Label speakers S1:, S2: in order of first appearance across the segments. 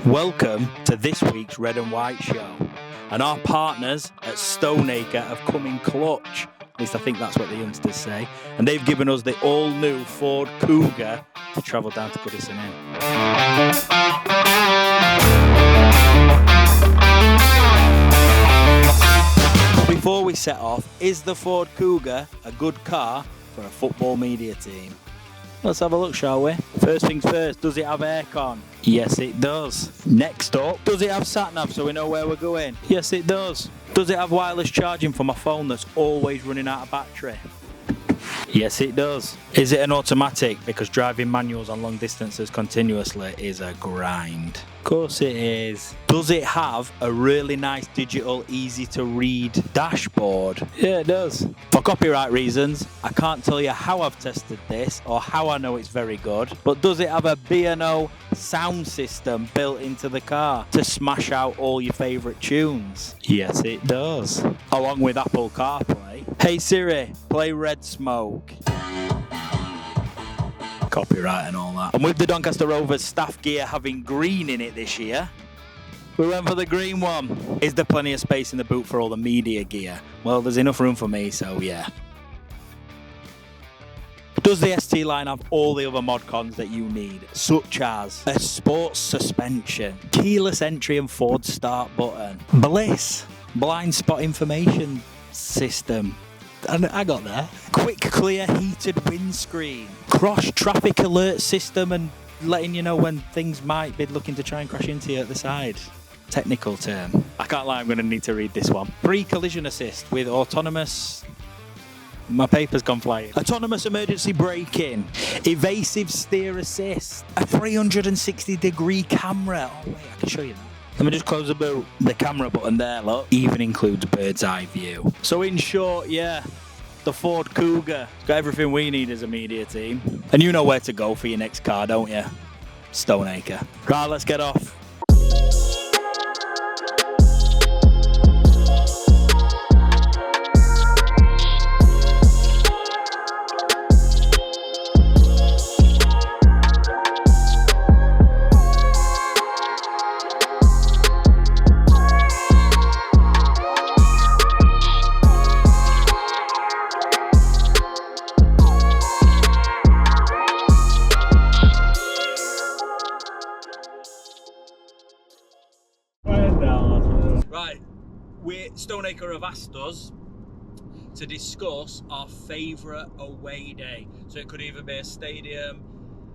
S1: Welcome to this week's Red and White Show. And our partners at Stoneacre have come in clutch. At least I think that's what the youngsters say. And they've given us the all-new Ford Cougar to travel down to Goodison Inn. Before we set off, is the Ford Cougar a good car for a football media team? Let's have a look, shall we? First things first, does it have aircon? Yes, it does. Next up, does it have sat-nav so we know where we're going? Yes, it does. Does it have wireless charging for my phone that's always running out of battery? Yes, it does. Is it an automatic? Because driving manuals on long distances continuously is a grind. Of course it is. Does it have a really nice digital, easy to read dashboard? Yeah, it does. For copyright reasons, I can't tell you how I've tested this or how I know it's very good, but does it have a B&O sound system built into the car to smash out all your favourite tunes? Yes, it does. Along with Apple CarPlay. Hey Siri, play Red Smoke. Copyright and all that. And with the Doncaster Rovers staff gear having green in it this year, we went for the green one. Is there plenty of space in the boot for all the media gear? Well, there's enough room for me, so yeah. Does the ST line have all the other mod cons that you need, such as a sports suspension, keyless entry and forward start button, bliss, blind spot information system, and I got there, quick clear heated windscreen, cross traffic alert system and letting you know when things might be looking to try and crash into you at the side. Technical term. I can't lie, I'm going to need to read this one. Pre-collision assist with autonomous... My paper's gone flying. Autonomous emergency braking, evasive steer assist, a 360-degree camera. Oh wait, I can show you that. Let me just close the boot. The camera button there, look, even includes bird's eye view. So in short, yeah, the Ford Cougar. It's got everything we need as a media team. And you know where to go for your next car, don't you? Stoneacre. Right, let's get off. Right, Stoneacre have asked us to discuss our favourite away day. So it could either be a stadium,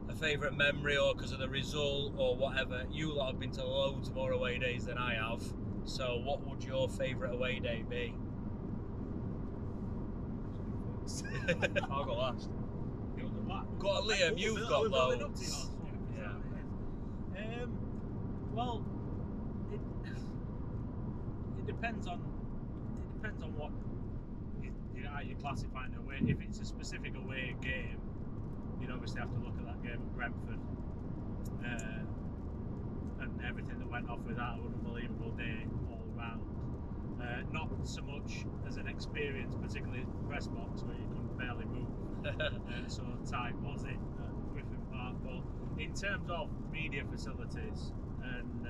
S1: a favourite memory, or because of the result, or whatever. You lot have been to loads more away days than I have. So what would your favourite away day be? I'll go last. Go on, Liam, you've got loads.
S2: Yeah. Well, it depends on what how you're classifying away. If it's a specific away game, you'd obviously have to look at that game at Brentford and everything that went off with that. An unbelievable day all round. Not so much as an experience, particularly at the press box where you couldn't barely move. So tight was it at Griffin Park. But in terms of media facilities, and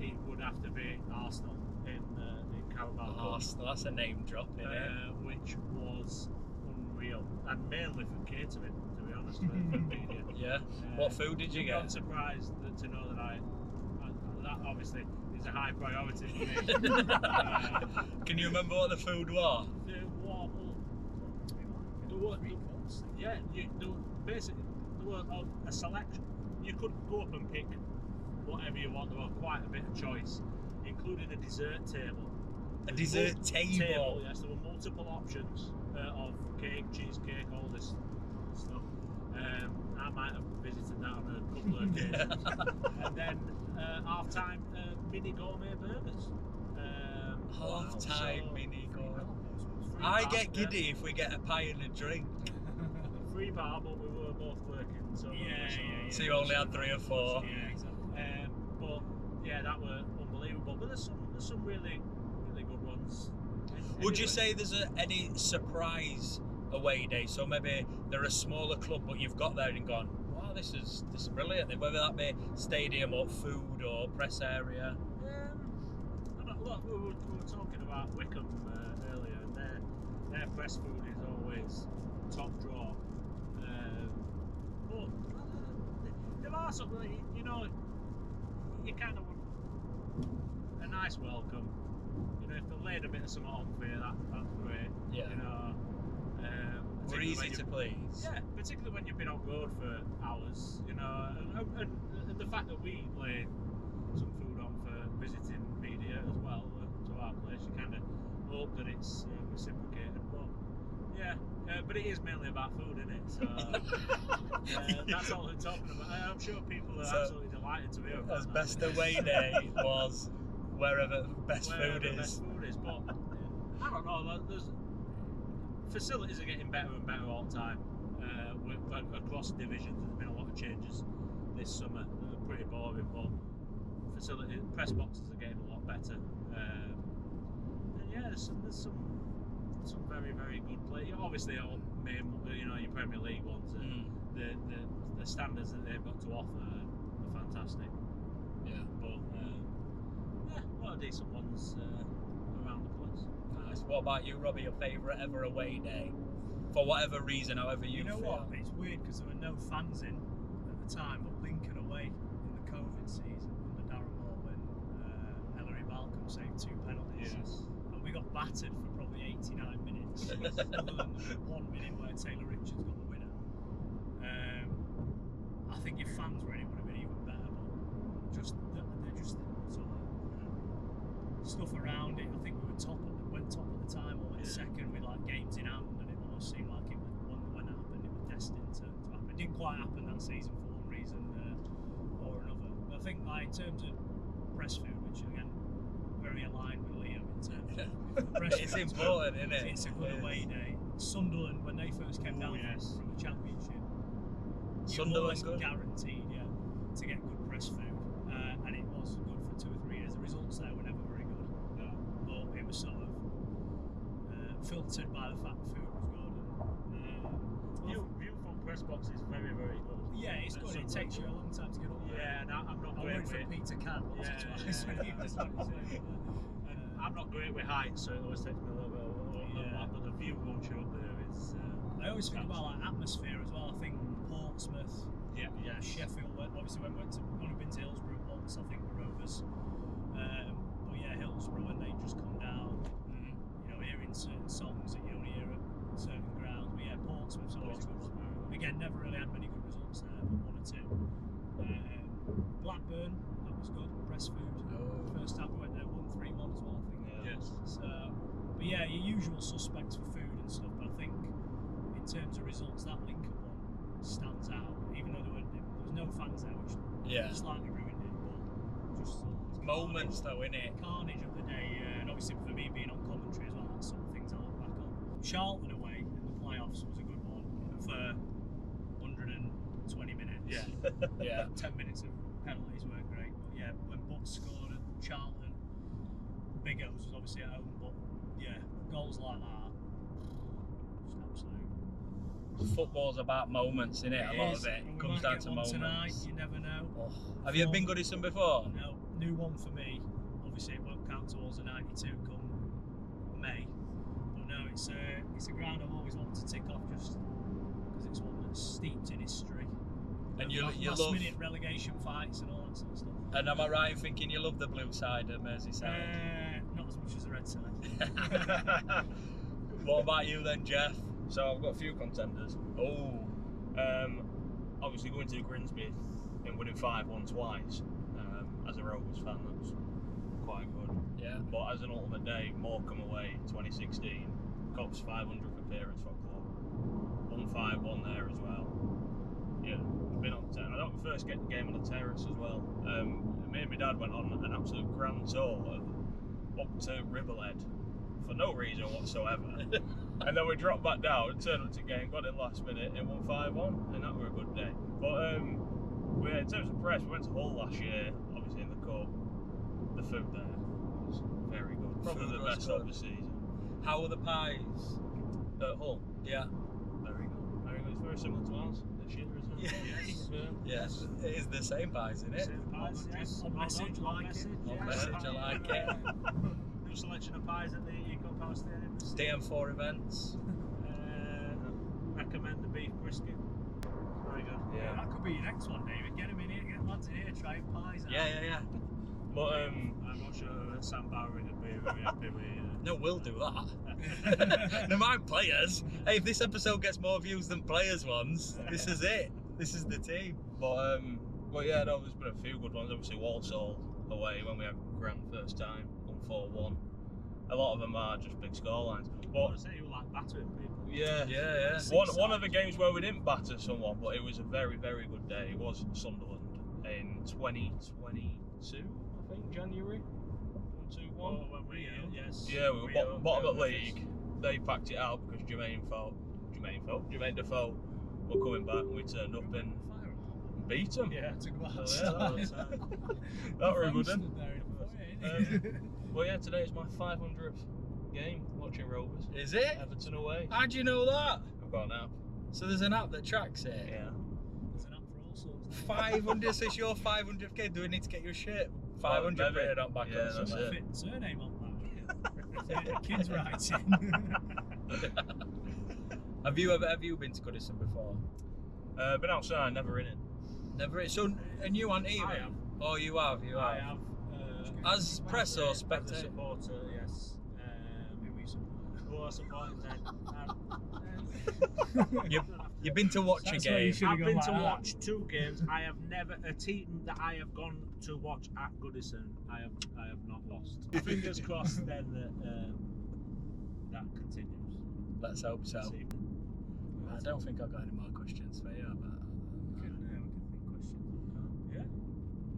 S2: it would have to be Arsenal in Carabao Cup.
S1: Arsenal, that's a name drop, isn't it?
S2: Which was unreal, and mainly for catering, to be honest, for media.
S1: Yeah. What food did you get?
S2: I'm not surprised to know that that obviously is a high priority for me.
S1: Can you remember what the food was?
S2: Basically, there was a selection. You could go up and pick whatever you want. There was quite a bit of choice, including a dessert table.
S1: A dessert table?
S2: Yes, there were multiple options of cake, cheesecake, all this stuff. I might have visited that on a couple of occasions. And then half-time mini gourmet burgers.
S1: Half-time mini gourmet. I get giddy if we get a pie and a drink.
S2: Free bar, but we were both working. So
S1: So you only had 3 or 4.
S2: Yeah, exactly. But yeah, that were unbelievable. But there's some really good ones.
S1: Would you say there's any surprise away day? So maybe they're a smaller club, but you've got there and gone, wow,
S3: this is brilliant. Whether that be stadium or food or press area.
S2: Look, we were talking about Wickham earlier, and their press food is always top draw. But there are something, you know, you kind of want a nice welcome. You know, if they laid a bit of something on for you, that's great.
S3: Yeah.
S2: You know,
S3: we're easy to please.
S2: Yeah, particularly when you've been on road for hours. You know, and the fact that we lay some food on for visiting media as well to our place, you kind of hope that it's reciprocated. But yeah, but it is mainly about food, isn't it? So that's all we're talking about. I'm sure people are absolutely delighted to hear about
S3: as
S2: that.
S3: Best away day was wherever best food is.
S2: Best food is, but I don't know. There's facilities are getting better and better all the time. Across divisions, there's been a lot of changes this summer. They're pretty boring, but press boxes are getting a lot better. And yeah, there's some very, very good play. Obviously, all main, you know, your Premier League ones, the standards that they've got to offer are fantastic.
S3: Yeah,
S2: but yeah, a lot of decent ones around the place.
S3: Nice. What about you, Robbie? Your favourite ever away day? For whatever reason, however you
S4: know
S3: feel.
S4: what? It's weird because there were no fans in at the time, but Lincoln away in the COVID season under Darren Moore when Ellery Malcolm saved 2 penalties.
S2: Yes.
S4: And we got battered for probably 89 minutes, other than the 1 minute where Taylor Richards got the winner. I think if fans were in, it would have been even better, but they're just sort of stuff around it. I think we were went top at the time, or went second with like games in hand, and it almost seemed like it when it happened, it was destined to happen. It didn't quite happen that season for one reason or another. But I think like in terms of press food, which again very aligned with Liam in terms of press
S3: It's
S4: food,
S3: important, isn't it?
S4: it's a good away day. Sunderland, when they first came down from the Championship,
S3: Sunderland good?
S4: Guaranteed, to get good press food, and it was good for 2 or 3 years. The results there were never very good, but it was sort of filtered by the fact the food was good.
S2: View from press box is very, very good.
S4: Yeah, it's good. It takes you a long time to get up there.
S2: Yeah, and I'm not great
S4: with
S2: with
S4: Peter Can once or twice when he was
S2: I'm not great with height, so it always takes me a little bit. But the view once you're up there is.
S4: I always think about like atmosphere as well. I think Portsmouth, Sheffield. Obviously, when we went to, only been to Hillsborough once, I think the Rovers. But yeah, Hillsborough when they just come down, you know, hearing certain songs that you only hear at certain grounds. But yeah, Portsmouth's always a good one. Again, never really had many good results there, but 1 or 2. Blackburn, that was good. Press food. First time we went there, won 3-1 as well, I think.
S2: Yes.
S4: So, but yeah, your usual suspects for food and stuff. But I think in terms of results, that Lincoln one stands out. Even though there was no fans there, which slightly ruined it. But just
S3: moments though, innit?
S4: Carnage of the day, and obviously for me being on commentary as well, that's sort of things I look back on. Charlton away in the playoffs was a good one for 120 minutes.
S3: Yeah.
S4: 10 minutes of penalties weren't great, but yeah, when Butts scored at Charlton, Big O's was obviously at home, but yeah, goals like that, just absolute.
S3: Football's about moments, innit? A lot of it comes down to moments.
S4: Tonight, you never know.
S3: Have you been Goodison before?
S4: No, new one for me. Obviously, it won't count towards the 92 come May. But no, it's a ground I've always wanted to tick off just because it's one that's steeped in history.
S3: And you
S4: last
S3: love
S4: minute relegation fights and all that sort of stuff.
S3: And am I right in thinking you love the blue side of Merseyside?
S4: Not as much as the red side.
S3: What about you then, Jeff?
S5: So I've got a few contenders.
S3: Oh,
S5: Obviously going to Grimsby and winning 5-1 twice. As a Rovers fan, that was quite good.
S3: yeah.
S5: But as an ultimate day, Morecambe away 2016, Cop's 500th appearance for the club. Won 5-1 there as well. Yeah, been on. I don't first get the game on the terrace as well. Me and my dad went on an absolute grand tour up to Riverhead for no reason whatsoever. And then we dropped back down, turned up to game, got in last minute, and won 5-1, and that were a good day. But in terms of press, we went to Hull last year, obviously in the cup. The food there was very good, probably the best of the season.
S3: How were the pies?
S5: At Hull,
S3: Yeah.
S5: very good, very good. It's very similar to ours this year, isn't it?
S3: Yeah. Yes, it is the same pies, isn't it?
S2: Same pies, yes.
S4: On message, like it.
S3: On message, I like it.
S2: New selection of pies at the Eco Power Stadium.
S3: DM4 events.
S2: Recommend the beef brisket. Very good.
S4: Yeah, that could be your next one, David. Get them in here, get lads in here, trying pies out.
S3: Yeah.
S5: But
S2: I'm not sure Sam Bowery would be very happy with.
S3: No, we'll do that. No mind players. Hey, if this episode gets more views than players ones, this is it. This is the team.
S5: But yeah, no, there's been a few good ones. Obviously, Walsall away when we had Grant first time, 4-1. A lot of them are just big scorelines.
S2: I
S5: But
S2: want to say you like battering people.
S5: yeah,
S3: Yeah.
S5: one of the games where we didn't batter someone, but it was a very, very good day. It was Sunderland in 2022, I think, January. 1-2-1.
S2: Oh, when we, yes.
S5: Yeah, we were
S2: Rio,
S5: bottom of the
S2: Rio
S5: league. They packed it out because Jermaine Defoe were coming back, and we turned up and beat them.
S2: Yeah.
S4: To go
S5: Yeah,
S4: outside.
S5: that were a good
S4: Stood
S5: one.
S4: there in the foyer, innit?
S5: Well, yeah, today is my 500th game watching Rovers.
S3: Is it?
S5: Everton away.
S3: How do you know that?
S5: I've got an app.
S3: So there's an app that tracks it.
S5: Yeah.
S4: There's an app for all sorts.
S3: 500, so it's your 500k. Do we need to get you a shirt? 500
S5: maybe.
S3: printed on back
S5: Yeah,
S3: or
S5: that's
S3: something.
S5: it.
S4: Fit surname on that. Kids writing.
S3: Have you been to Goodison before?
S5: Been outside, never in it.
S3: Never. So, and you aren't either?
S2: I have.
S3: Oh, you have.
S2: I have.
S3: As press or
S2: As a
S3: spectator?
S2: supporter, yes.
S4: Who we support?
S2: Who are supporting then?
S3: You've been to watch
S4: That's
S3: a
S4: where you
S3: game.
S4: should-
S2: I've
S4: gone
S2: been
S4: like
S2: to
S4: that.
S2: watch 2 games. I have never a team that I have gone to watch at Goodison. I have not lost. Fingers crossed then that continues.
S3: Let's hope so.
S2: See.
S3: I don't think I've got any more questions for you. But
S4: We can think questions.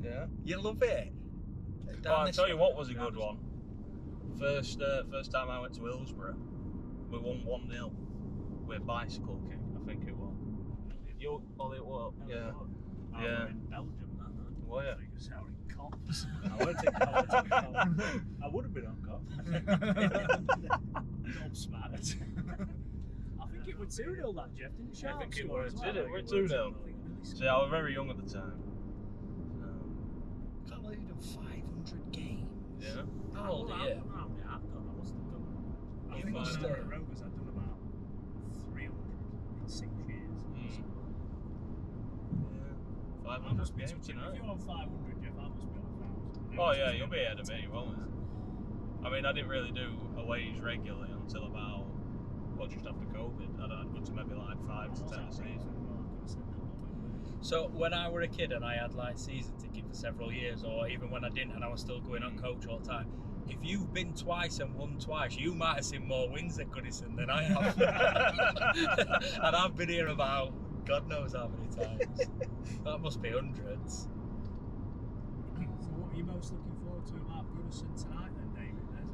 S5: Yeah.
S3: you love it.
S5: Well, I'll tell you what was a good one. First time I went to Hillsborough, we won 1-0 with Bicycle King, I think it was. It was. Yeah.
S2: I
S5: Yeah.
S2: were in Belgium that night.
S5: Well, yeah.
S4: I was out in cops.
S2: I went to I would have been on cop.
S4: Gobsmacked. I think it was 2-0 that, Jeff, didn't you?
S2: I think it
S4: Score
S2: was.
S4: as
S5: Did
S4: well.
S5: it? We're 2-0. See, I was very young at the time.
S3: Can't believe you've done 500 games.
S5: Yeah.
S3: How old are you?
S2: I must have done.
S4: I
S3: You
S4: think
S3: must
S4: when I
S3: have.
S4: was at Rovers, I'd done about 300 in 6 years.
S5: Yeah.
S4: I
S5: 500
S4: must be
S5: games
S4: touching.
S5: tonight.
S4: If you're on 500, Jeff, I must be on 1,000.
S5: Oh yeah, you'll be ahead of me, won't you? I mean, I didn't really do aways regularly until about, just after COVID. I'd go to maybe like 5 to 10 a season.
S3: So when I were a kid and I had like season ticket for several years, or even when I didn't and I was still going on coach all the time, if you've been twice and won twice, you might have seen more wins at Goodison than I have. And I've been here about God knows how many times. That must be hundreds.
S4: So what are you most looking forward to about Goodison tonight then, David? There's a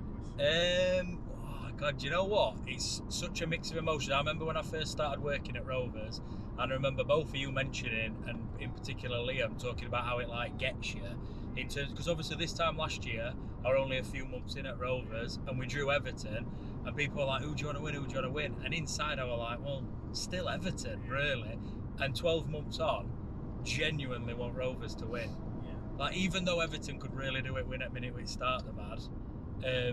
S4: question.
S3: Oh God, do you know what? It's such a mix of emotions. I remember when I first started working at Rovers, and I remember both of you mentioning, and in particular Liam, talking about how it like gets you in terms, because obviously this time last year I were only a few months in at Rovers and we drew Everton, and people were like, who do you want to win, who do you want to win? And inside I was like, well, still Everton, really. And 12 months on, genuinely want Rovers to win.
S4: Yeah.
S3: Like, even though Everton could really do it win at minute we start the bad.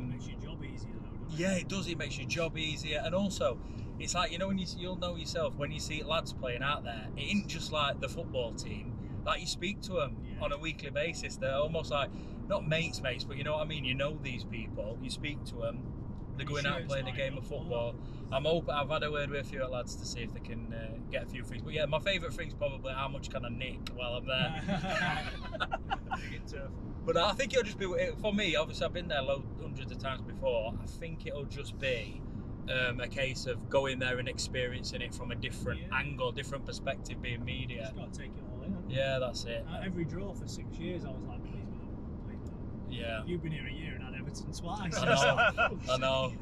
S4: Makes your job easier though, doesn't
S3: Yeah, it does. It makes your job easier, and also, it's like, you know, when you'll know yourself when you see lads playing out there. It ain't just like the football team. Like, you speak to them on a weekly basis. They're almost like not mates, but you know what I mean. You know these people. You speak to them. They're going out playing a game of football. I'm open. I've had a word with a few lads to see if they can get a few things. But yeah, my favourite thing's probably how much can I nick while I'm there. But I think it'll just be, for me, obviously I've been there hundreds of times before, I think it'll just be a case of going there and experiencing it from a different angle, different perspective, being media.
S4: Just got to take it all in.
S3: Yeah, that's it.
S4: Every draw for 6 years, I was like, please don't, please don't.
S3: Yeah.
S4: You've been here a year and had Everton twice.
S3: I know.